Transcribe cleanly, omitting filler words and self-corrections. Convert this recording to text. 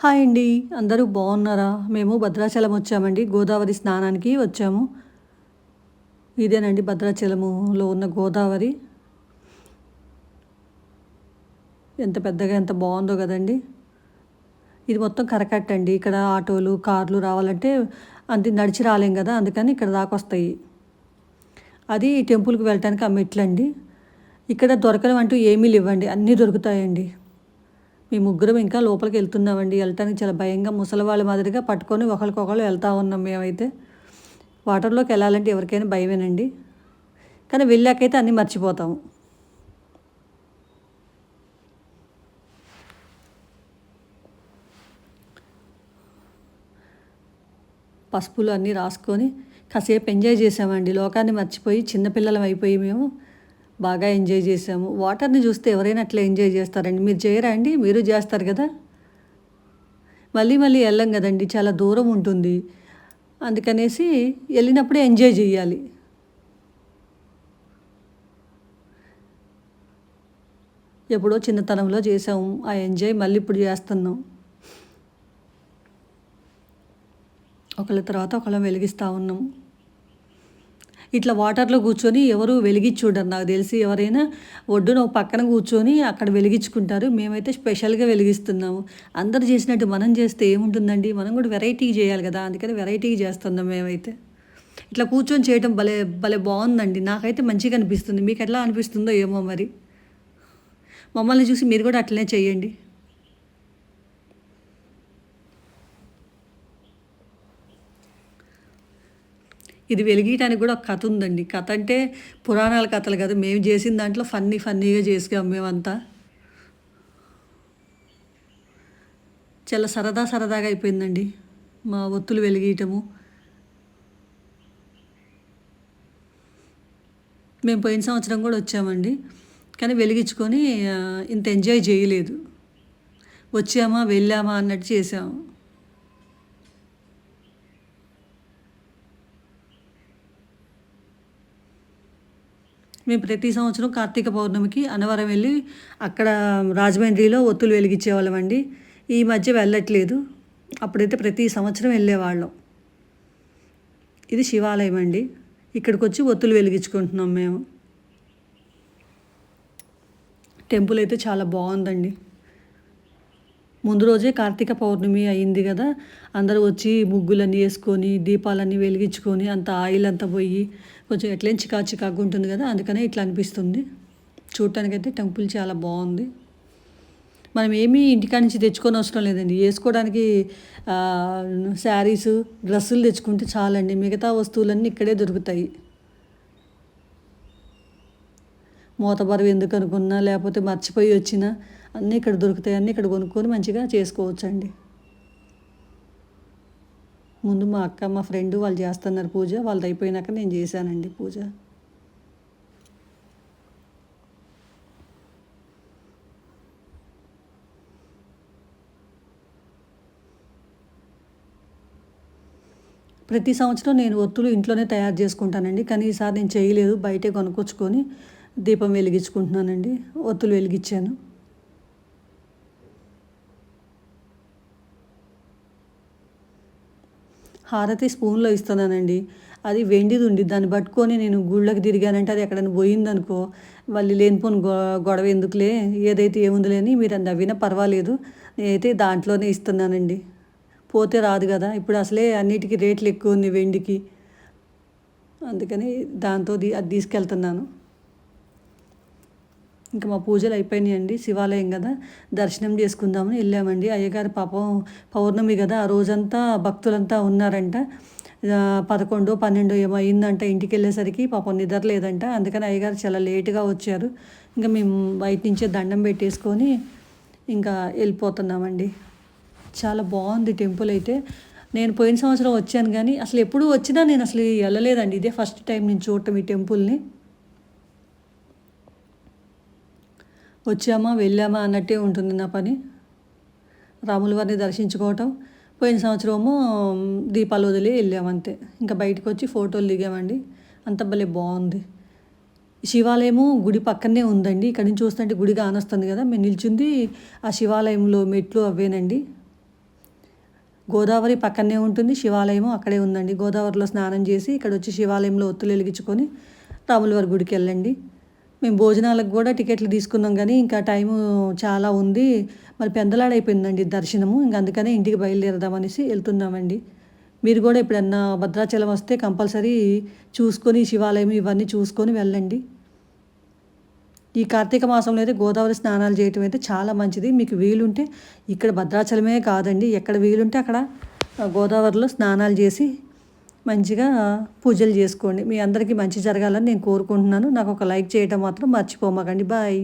Hi అండి. అందరూ బాగున్నారా? మేము భద్రాచలం వచ్చామండి. గోదావరి స్నానానికి వచ్చాము. ఇదేనండి భద్రాచలములో ఉన్న గోదావరి. ఎంత పెద్దగా ఎంత బాగుందో కదండి. ఇది మొత్తం కరకట్టండి. ఇక్కడ ఆటోలు, కార్లు రావాలంటే అంతే నడిచి రాలేం కదా, అందుకని ఇక్కడ దాకా వస్తాయి. అది టెంపుల్కి వెళ్ళటానికి ఆ మెట్లండి. ఇక్కడ దొరకనివంటూ ఏమీ లేవండి, అన్నీ దొరుకుతాయండి. మీ ముగ్గురం ఇంకా లోపలికి వెళ్తున్నామండి. వెళ్ళటానికి చాలా భయంగా ముసలివాళ్ళ మాదిరిగా పట్టుకొని ఒకరికొకరు వెళ్తూ ఉన్నాం మేమైతే. వాటర్లోకి వెళ్ళాలంటే ఎవరికైనా భయమేనండి, కానీ వెళ్ళాకైతే అన్నీ మర్చిపోతాము. పసుపులు అన్నీ రాసుకొని కాసేపు ఎంజాయ్ చేసామండి. లోకాన్ని మర్చిపోయి చిన్నపిల్లలం అయిపోయి మేము బాగా ఎంజాయ్ చేసాము. వాటర్ని చూస్తే ఎవరైనా అట్లా ఎంజాయ్ చేస్తారండి? మీరు చేయరా అండి? మీరు చేస్తారు కదా. మళ్ళీ మళ్ళీ వెళ్ళం కదండి, చాలా దూరం ఉంటుంది. అందుకనేసి వెళ్ళినప్పుడే ఎంజాయ్ చేయాలి. ఎప్పుడో చిన్నతనంలో చేసాము ఆ ఎంజాయ్, మళ్ళీ ఇప్పుడు చేస్తున్నాం. ఒకళ్ళ తర్వాత ఒకళ్ళం వెలిగిస్తూ ఉన్నాం. ఇట్లా వాటర్లో కూర్చొని ఎవరు వెలిగించి చూడరు నాకు తెలిసి. ఎవరైనా ఒడ్డున ఒక పక్కన కూర్చొని అక్కడ వెలిగించుకుంటారు. మేమైతే స్పెషల్గా వెలిగిస్తున్నాము. అందరు చేసినట్టు మనం చేస్తే ఏముంటుందండి, మనం కూడా వెరైటీ చేయాలి కదా, అందుకని వెరైటీగా చేస్తున్నాం మేమైతే. ఇట్లా కూర్చొని చేయడం భలే భలే బాగుందండి. నాకైతే మంచిగా అనిపిస్తుంది. మీకు ఎట్లా అనిపిస్తుందో ఏమో మరి. మమ్మల్ని చూసి మీరు కూడా అట్లనే చేయండి. ఇది వెలిగించడానికి కూడా ఒక కథ ఉందండి. కథ అంటే పురాణాల కథలు కాదు, మేము చేసిన దాంట్లో ఫన్నీగా చేసుకాం మేమంతా. చాలా సరదాగా అయిపోయిందండి మా ఒత్తులు వెలిగించటము. మేము పోయిన సంవత్సరం కూడా వచ్చామండి, కానీ వెలిగించుకొని ఇంత ఎంజాయ్ చేయలేదు. వచ్చామా వెళ్ళామా అన్నట్టు చేసాము. మేము ప్రతి సంవత్సరం కార్తీక పౌర్ణమికి అన్నవరం వెళ్ళి అక్కడ రాజమండ్రిలో ఒత్తులు వెలిగించేవాళ్ళం అండి. ఈ మధ్య వెళ్ళట్లేదు, అప్పుడైతే ప్రతి సంవత్సరం వెళ్ళేవాళ్ళం. ఇది శివాలయం అండి. ఇక్కడికి వచ్చి ఒత్తులు వెలిగించుకుంటున్నాం మేము. టెంపుల్ అయితే చాలా బాగుందండి. ముందు రోజే కార్తీక పౌర్ణమి అయింది కదా, అందరూ వచ్చి ముగ్గులన్నీ వేసుకొని దీపాలన్నీ వెలిగించుకొని అంత ఆయిల్ అంతా పోయి కొంచెం ఎట్లయినా చికాకు ఉంటుంది కదా, అందుకనే ఇట్లా అనిపిస్తుంది. చూడటానికైతే టెంపుల్ చాలా బాగుంది. మనం ఏమీ ఇంటికాడ నుంచి తెచ్చుకొని అవసరం లేదండి. వేసుకోవడానికి శారీసు, డ్రెస్సులు తెచ్చుకుంటే చాలండి. మిగతా వస్తువులన్నీ ఇక్కడే దొరుకుతాయి. మూతబరువు ఎందుకు అనుకున్నా, లేకపోతే మర్చిపోయి వచ్చినా అన్నీ ఇక్కడ దొరుకుతాయి. అన్నీ ఇక్కడ కొనుక్కొని మంచిగా చేసుకోవచ్చండి. ముందు మా అక్క మా ఫ్రెండ్ వాళ్ళు చేస్తున్నారు పూజ, వాళ్ళది అయిపోయినాక నేను చేశానండి పూజ. ప్రతి సంవత్సరం నేను ఒత్తులు ఇంట్లోనే తయారు చేసుకుంటానండి, కానీ ఈసారి నేను చేయలేదు, బయటే కొనుక్కొచ్చుకొని దీపం వెలిగించుకుంటున్నానండి. ఒత్తులు వెలిగించాను. హారతి స్పూన్లో ఇస్తున్నానండి. అది వెండిది ఉండి దాన్ని పట్టుకొని నేను గుళ్ళకి తిరిగానంటే అది ఎక్కడైనా పోయిందనుకో మళ్ళీ లేనిపోని గొడవ ఎందుకులే, ఏదైతే ఏముందిలే అని మీరు నవ్వినా పర్వాలేదు, నేనైతే దాంట్లోనే ఇస్తున్నానండి. పోతే రాదు కదా, ఇప్పుడు అసలే అన్నిటికీ రేట్లు ఎక్కువ ఉంది వెండికి, అందుకని దాంతో అది తీసుకెళ్తున్నాను. ఇంకా మా పూజలు అయిపోయినాయండి. శివాలయం కదా, దర్శనం చేసుకుందామని వెళ్ళామండి. అయ్యగారు పాపం పౌర్ణమి కదా, ఆ రోజంతా భక్తులంతా ఉన్నారంట. 11, 12 ఏమో అయిందంట ఇంటికి వెళ్ళేసరికి. పాపం నిద్ర లేదంట, అందుకని అయ్యగారు చాలా లేటుగా వచ్చారు. ఇంకా మేము బయట నుంచే దండం పెట్టేసుకొని ఇంకా వెళ్ళిపోతున్నామండి. చాలా బాగుంది టెంపుల్ అయితే. నేను పోయిన సంవత్సరం వచ్చాను, కానీ అసలు ఎప్పుడు వచ్చినా నేను అసలు వెళ్ళలేదండి. ఇదే ఫస్ట్ టైం నేను చూడటం ఈ టెంపుల్ని. వచ్చామా వెళ్ళామా అన్నట్టే ఉంటుంది నా పని. రాముల వారిని దర్శించుకోవటం, పోయిన సంవత్సరము దీపాలు వదిలి వెళ్ళామంతే. ఇంకా బయటకు వచ్చి ఫోటోలు దిగామండి. అంత భలే బాగుంది. శివాలయము గుడి పక్కనే ఉందండి. ఇక్కడ నుంచి చూస్తుంటే గుడి కానొస్తుంది కదా, మేము నిల్చుంది ఆ శివాలయంలో మెట్లు అవేనండి. గోదావరి పక్కనే ఉంటుంది, శివాలయం అక్కడే ఉందండి. గోదావరిలో స్నానం చేసి ఇక్కడ వచ్చి శివాలయంలో ఒత్తులు వెలిగించుకొని రాములవారి గుడికి వెళ్ళండి. మేము భోజనాలకు కూడా టికెట్లు తీసుకున్నాం కానీ ఇంకా టైము చాలా ఉంది, మరి పెందలాడైపోయిందండి దర్శనము. ఇంక అందుకనే ఇంటికి బయలుదేరదామనేసి వెళ్తున్నామండి. మీరు కూడా ఎప్పుడన్నా భద్రాచలం వస్తే కంపల్సరీ చూసుకొని శివాలయం ఇవన్నీ చూసుకొని వెళ్ళండి. ఈ కార్తీక మాసంలో అయితే గోదావరి స్నానాలు చేయటం అయితే చాలా మంచిది. మీకు వీలుంటే ఇక్కడ భద్రాచలమే కాదండి, ఎక్కడ వీలుంటే అక్కడ గోదావరిలో స్నానాలు చేసి మంచిగా పూజలు చేసుకోండి. మీ అందరికీ మంచి జరగాలని నేను కోరుకుంటున్నాను. నాకు ఒక లైక్ చేయటం మాత్రం మర్చిపోమాకండి. బాయ్.